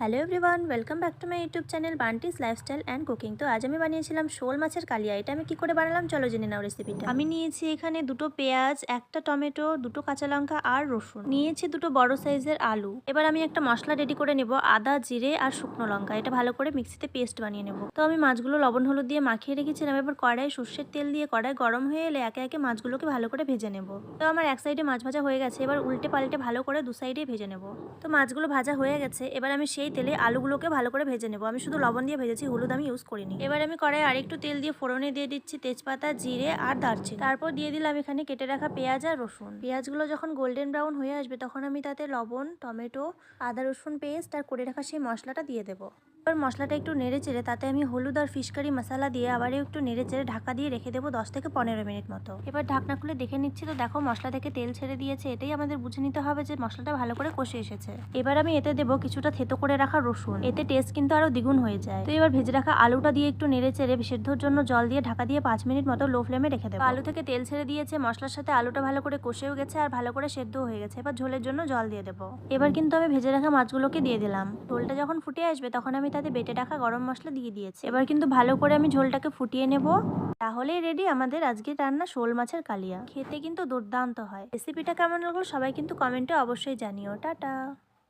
Hello everyone, welcome back to my YouTube channel Bunty's lifestyle and cooking. তো আজ আমি বানিয়েছিলাম শোল মাছের কালিয়া। এটা আমি কি করে বানালাম চলো জেনে নাও রেসিপিটা। আমি নিয়েছি এখানে দুটো পেঁয়াজ, একটা টমেটো, দুটো কাঁচা লঙ্কা আর রসুন। নিয়েছি দুটো বড় সাইজের আলু। এবার আমি একটা মশলা রেডি করে নেব, আদা, জিরে আর শুকনো লঙ্কা। এটা ভালো করে মিক্সিতে পেস্ট বানিয়ে নেব। তো আমি মাছগুলো লবণ হলুদ দিয়ে মাখিয়ে রেখেছিলাম। এবার কড়াই সর্ষের তেল দিয়ে কড়াই গরম হয়ে এলে একে একে মাছগুলোকে ভালো করে ভেজে নেব। তো আমার এক সাইডে মাছ ভাজা হয়ে গেছে, এবার উল্টে পাল্টে ভালো করে দু সাইডেই ভেজে নেব। তো মাছগুলো ভাজা হয়ে গেছে, এবার আমি সেই তেলে আলুগুলোকে ভালো করে ভেজে নেব। আমি শুধু লবণ দিয়ে ভেজেছি, হলুদ আমি ইউজ করিনি। এবার আমি কড়াই আরেকটু তেল দিয়ে ফোড়নে দিয়ে দিচ্ছি তেজপাতা, জিরে আর দারচিনি। তারপর দিয়ে দিলাম এখানে কেটে রাখা পেঁয়াজ আর রসুন। পেঁয়াজগুলো যখন গোল্ডেন ব্রাউন হয়ে আসবে তখন আমি তাতে লবণ, টমেটো, আদা রসুন পেস্ট আর করে রাখা সেই মশলাটা দিয়ে দেবো। এবার মশলাটা একটু নেড়ে চেড়ে তাতে আমি হলুদ আর ফিশ কারি মশলা দিয়ে আবারও একটু নেড়ে চেড়ে ঢাকা দিয়ে রেখে দেবো 10 থেকে 15 মিনিট মতো। এবার ঢাকনা খুলে দেখে নিচ্ছি, তো দেখো মশলা থেকে তেল ছেড়ে দিয়েছে। এটাই আমাদের বুঝে নিতে হবে যে মশলাটা ভালো করে কষে এসেছে। এবার আমি এতে দেবো কিছুটা থেতো করে রাখা রসুন। এতে টেস্ট কিন্তু আরো দ্বিগুণ হয়ে যায়। তো এবার ভেজে রাখা আলুটা দিয়ে একটু নেড়ে চেড়ে সেদ্ধর জন্য জল দিয়ে ঢাকা দিয়ে 5 মিনিট মতো লো ফ্লেমে রেখে দেবো। আলু থেকে তেল ছেড়ে দিয়েছে, মশলার সাথে আলুটা ভালো করে কষেও গেছে আর ভালো করে সেদ্ধও হয়ে গেছে। এবার ঝোলের জন্য জল দিয়ে দেবো। এবার কিন্তু আমি ভেজে রাখা মাছগুলোকে দিয়ে দিলাম। ঝোলটা যখন ফুটে আসবে তখন আমি তাতে বেটে রাখা গরম মশলা দিয়ে দিয়েছি। এবার কিন্তু ভালো করে আমি ঝোলটাকে ফুটিয়ে নেব। তাহলেই রেডি আমাদের আজকের রান্না শোল মাছের কালিয়া। খেতে কিন্তু দুর্দান্ত হয়। রেসিপিটা কেমন লাগলো সবাই কিন্তু কমেন্টে অবশ্যই জানিও। টাটা।